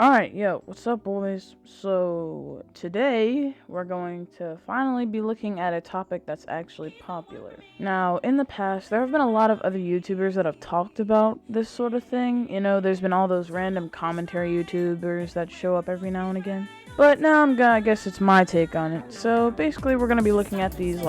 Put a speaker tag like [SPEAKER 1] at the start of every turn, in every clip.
[SPEAKER 1] Alright, yo, what's up, boys? So, today we're going to finally be looking at a topic that's actually popular. Now, in the past, there have been a lot of other YouTubers that have talked about this sort of thing. You know, there's been all those random commentary YouTubers that show up every now and again. But now I guess it's my take on it. So, basically, we're gonna be looking at these,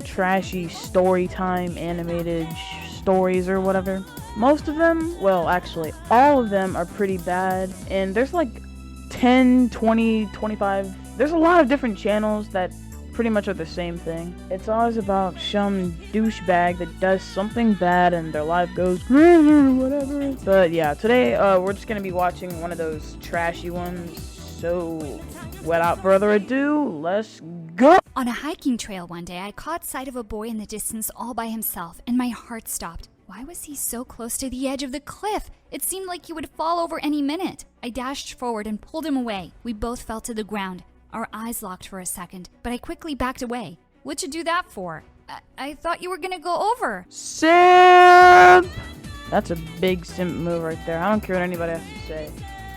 [SPEAKER 1] trashy story time animated stories or whatever. Most of them, well, actually, all of them are pretty bad, and there's like 10, 20, 25, there's a lot of different channels that pretty much are the same thing. It's always about some douchebag that does something bad and their life goes whatever. But yeah, today we're just gonna be watching one of those trashy ones, so without further ado, let's go!
[SPEAKER 2] On a hiking trail one day, I caught sight of a boy in the distance all by himself, and my heart stopped. Why was he so close to the edge of the cliff? It seemed like he would fall over any minute. I dashed forward and pulled him away. We both fell to the ground. Our eyes locked for a second, but I quickly backed away. What'd you do that for? I thought you were gonna go over.
[SPEAKER 1] Simp! That's a big simp move right there. I don't care what anybody has to say.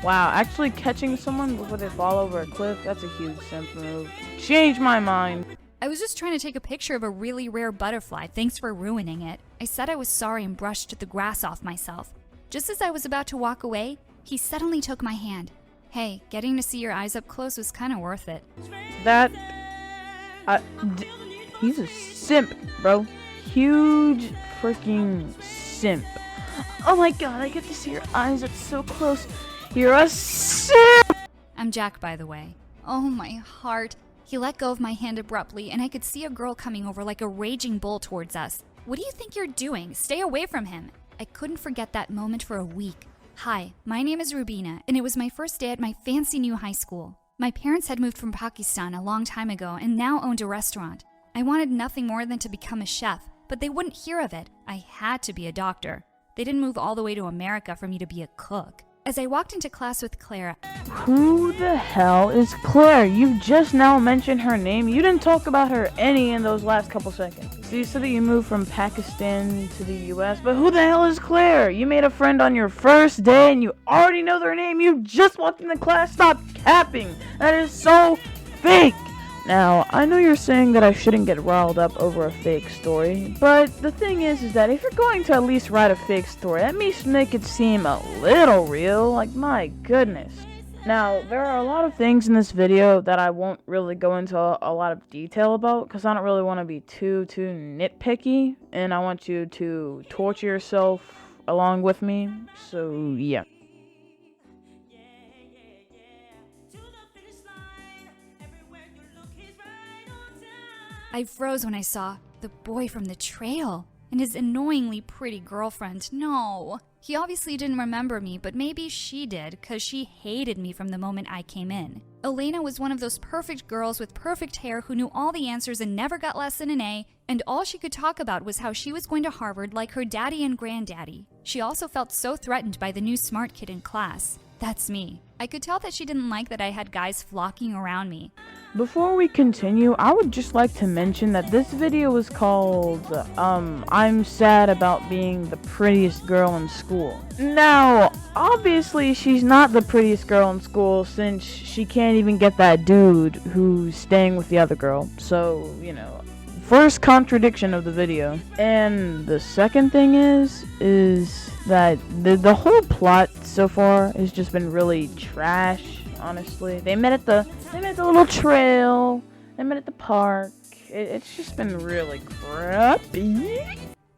[SPEAKER 1] Wow, actually catching someone before they fall over a cliff, that's a huge simp move. Change my mind.
[SPEAKER 2] I was just trying to take a picture of a really rare butterfly. Thanks for ruining it. I said I was sorry and brushed the grass off myself. Just as I was about to walk away, he suddenly took my hand. Hey, getting to see your eyes up close was kind of worth it.
[SPEAKER 1] He's a simp, bro. Huge freaking simp. Oh my god, I get to see your eyes up so close. You're a simp!
[SPEAKER 2] I'm Jack, by the way. Oh, my heart. He let go of my hand abruptly, and I could see a girl coming over like a raging bull towards us. What do you think you're doing? Stay away from him. I couldn't forget that moment for a week. Hi, my name is Rubina, and it was my first day at my fancy new high school. My parents had moved from Pakistan a long time ago and now owned a restaurant. I wanted nothing more than to become a chef, but they wouldn't hear of it. I had to be a doctor. They didn't move all the way to America for me to be a cook. As I walked into class with Claire,
[SPEAKER 1] who the hell is Claire? You just now mentioned her name. You didn't talk about her any in those last couple seconds. So you said that you moved from Pakistan to the US, but who the hell is Claire? You made a friend on your first day and you already know their name. You just walked into class. Stop capping. That is so fake. Now, I know you're saying that I shouldn't get riled up over a fake story, but the thing is that if you're going to at least write a fake story, at least make it seem a little real, like my goodness. Now, there are a lot of things in this video that I won't really go into a lot of detail about, because I don't really want to be too nitpicky, and I want you to torture yourself along with me, so yeah.
[SPEAKER 2] I froze when I saw the boy from the trail and his annoyingly pretty girlfriend. No, he obviously didn't remember me, but maybe she did, because she hated me from the moment I came in. Elena was one of those perfect girls with perfect hair who knew all the answers and never got less than an A, and all she could talk about was how she was going to Harvard like her daddy and granddaddy. She also felt so threatened by the new smart kid in class. That's me. I could tell that she didn't like that I had guys flocking around me.
[SPEAKER 1] Before we continue, I would just like to mention that this video was called, I'm sad about being the prettiest girl in school. Now, obviously she's not the prettiest girl in school since she can't even get that dude who's staying with the other girl. So, you know, first contradiction of the video. And the second thing is that the whole plot so far has just been really trash, honestly. They met at the little trail, they met at the park. It's just been really crappy.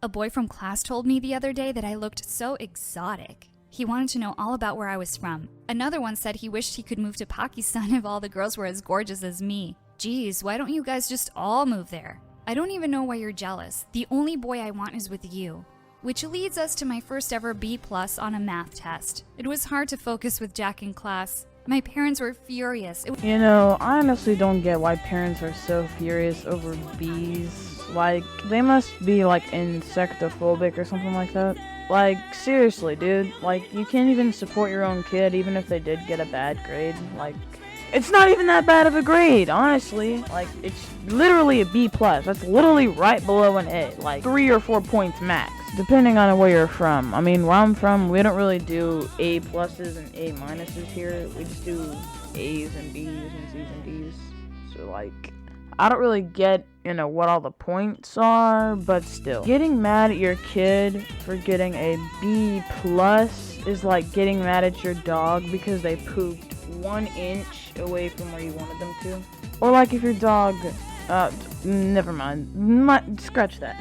[SPEAKER 2] A boy from class told me the other day that I looked so exotic. He wanted to know all about where I was from. Another one said he wished he could move to Pakistan if all the girls were as gorgeous as me. Geez, why don't you guys just all move there? I don't even know why you're jealous. The only boy I want is with you. Which leads us to my first ever B+ on a math test. It was hard to focus with Jack in class. My parents were furious.
[SPEAKER 1] You know, I honestly don't get why parents are so furious over bees. Like, they must be like insectophobic or something like that. Like, seriously, dude. Like, you can't even support your own kid even if they did get a bad grade. Like, it's not even that bad of a grade, honestly. Like, it's literally a B+. That's literally right below an A. Like, 3 or 4 points max. depending on where you're from. I mean, where I'm from, we don't really do A pluses and A minuses here. We just do A's and B's and C's and D's. So, like, I don't really get, what all the points are, but still. Getting mad at your kid for getting a B plus is like getting mad at your dog because they pooped 1 inch away from where you wanted them to. Or like if your dog, never mind. Scratch that.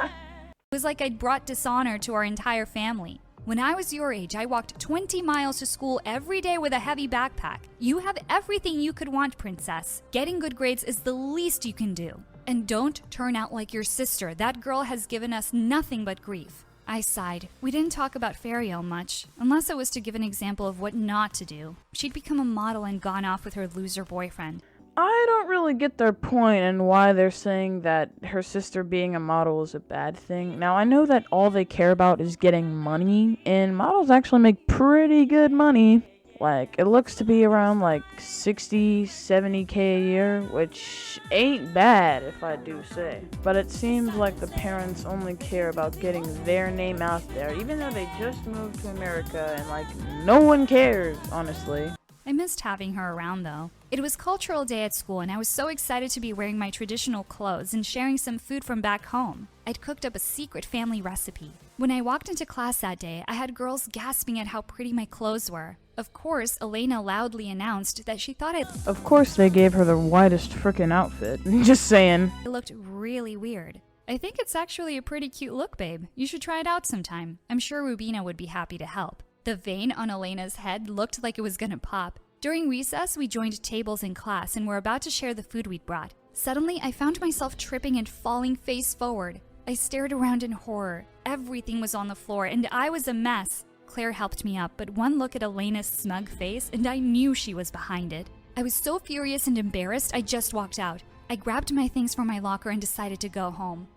[SPEAKER 2] It was like I'd brought dishonor to our entire family. When I was your age, I walked 20 miles to school every day with a heavy backpack. You have everything you could want, princess. Getting good grades is the least you can do. And don't turn out like your sister. That girl has given us nothing but grief. I sighed. We didn't talk about Fariel much, unless it was to give an example of what not to do. She'd become a model and gone off with her loser boyfriend.
[SPEAKER 1] I don't really get their point and why they're saying that her sister being a model is a bad thing. Now, I know that all they care about is getting money, and models actually make pretty good money. Like, it looks to be around like 60, 70k a year, which ain't bad if I do say. But it seems like the parents only care about getting their name out there, even though they just moved to America and like no one cares, honestly.
[SPEAKER 2] I missed having her around though. It was cultural day at school and I was so excited to be wearing my traditional clothes and sharing some food from back home. I'd cooked up a secret family recipe. When I walked into class that day, I had girls gasping at how pretty my clothes were. Of course, Elena loudly announced that she thought
[SPEAKER 1] Of course they gave her the whitest frickin' outfit. Just saying.
[SPEAKER 2] It looked really weird. I think it's actually a pretty cute look, babe. You should try it out sometime. I'm sure Rubina would be happy to help. The vein on Elena's head looked like it was gonna pop. During recess, we joined tables in class and were about to share the food we'd brought. Suddenly, I found myself tripping and falling face forward. I stared around in horror. Everything was on the floor and I was a mess. Claire helped me up, but one look at Elena's smug face and I knew she was behind it. I was so furious and embarrassed, I just walked out. I grabbed my things from my locker and decided to go home.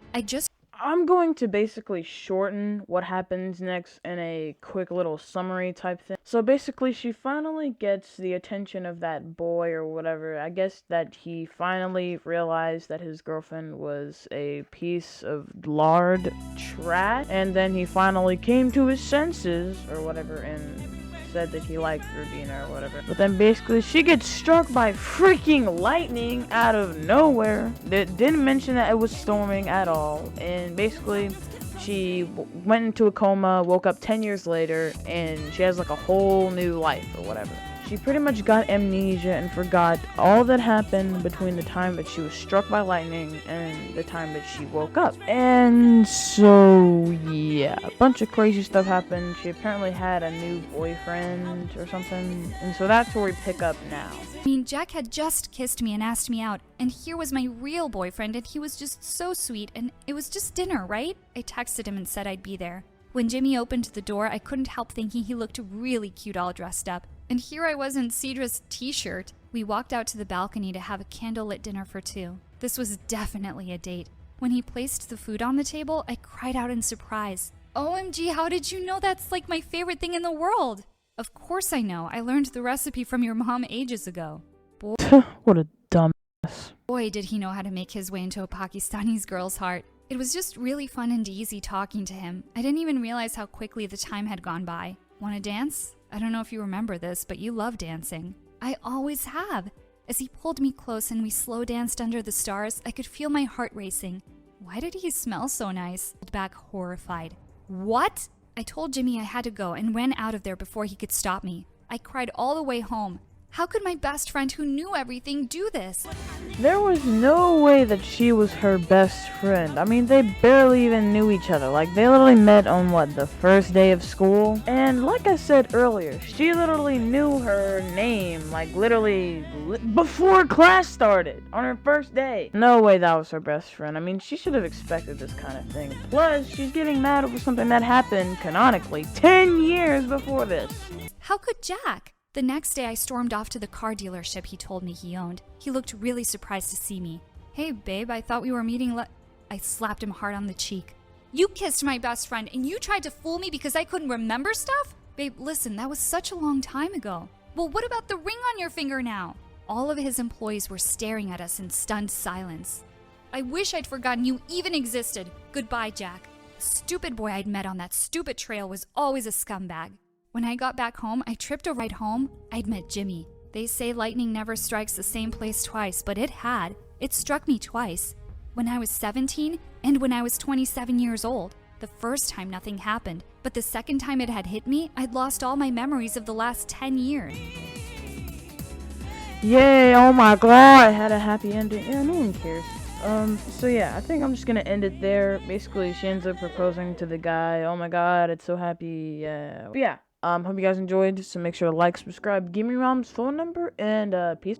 [SPEAKER 1] I'm going to basically shorten what happens next in a quick little summary type thing. So basically, she finally gets the attention of that boy or whatever. I guess that he finally realized that his girlfriend was a piece of lard trash. And then he finally came to his senses or whatever and said that he liked Rubina or whatever. But then basically she gets struck by freaking lightning out of nowhere. They didn't mention that it was storming at all. And basically she went into a coma, woke up 10 years later, and she has like a whole new life or whatever. She pretty much got amnesia and forgot all that happened between the time that she was struck by lightning and the time that she woke up. And so, yeah, a bunch of crazy stuff happened. She apparently had a new boyfriend or something. And so that's where we pick up now.
[SPEAKER 2] Jack had just kissed me and asked me out, and here was my real boyfriend, and he was just so sweet, and it was just dinner, right? I texted him and said I'd be there. When Jimmy opened the door, I couldn't help thinking he looked really cute all dressed up. And here I was in Cedra's t-shirt. We walked out to the balcony to have a candlelit dinner for two. This was definitely a date. When he placed the food on the table, I cried out in surprise. OMG, how did you know that's like my favorite thing in the world? Of course I know. I learned the recipe from your mom ages ago.
[SPEAKER 1] What a dumbass.
[SPEAKER 2] Boy, did he know how to make his way into a Pakistani girl's heart. It was just really fun and easy talking to him. I didn't even realize how quickly the time had gone by. Wanna dance? I don't know if you remember this, but you love dancing. I always have. As he pulled me close and we slow danced under the stars, I could feel my heart racing. Why did he smell so nice? I pulled back horrified. What? I told Jimmy I had to go and ran out of there before he could stop me. I cried all the way home. How could my best friend who knew everything do this?
[SPEAKER 1] There was no way that she was her best friend. I mean, they barely even knew each other. Like, they literally met on, the first day of school? And like I said earlier, she literally knew her name, literally before class started, on her first day. No way that was her best friend. I mean, she should have expected this kind of thing. Plus, she's getting mad over something that happened, canonically, 10 years before this.
[SPEAKER 2] How could Jack? The next day, I stormed off to the car dealership he told me he owned. He looked really surprised to see me. Hey, babe, I thought we were meeting I slapped him hard on the cheek. You kissed my best friend, and you tried to fool me because I couldn't remember stuff? Babe, listen, that was such a long time ago. Well, what about the ring on your finger now? All of his employees were staring at us in stunned silence. I wish I'd forgotten you even existed. Goodbye, Jack. stupid boy I'd met on that stupid trail was always a scumbag. When I got back home, I tripped over right home. I'd met Jimmy. They say lightning never strikes the same place twice, but it had. It struck me twice. When I was 17 and when I was 27 years old. The first time nothing happened, but the second time it had hit me, I'd lost all my memories of the last 10 years.
[SPEAKER 1] Yay, oh my god, I had a happy ending. Yeah, no one cares. So yeah, I think I'm just gonna end it there. Basically, she ends up proposing to the guy. Oh my god, it's so happy. Yeah. But yeah, hope you guys enjoyed. So make sure to like, subscribe, give me mom's phone number, and peace.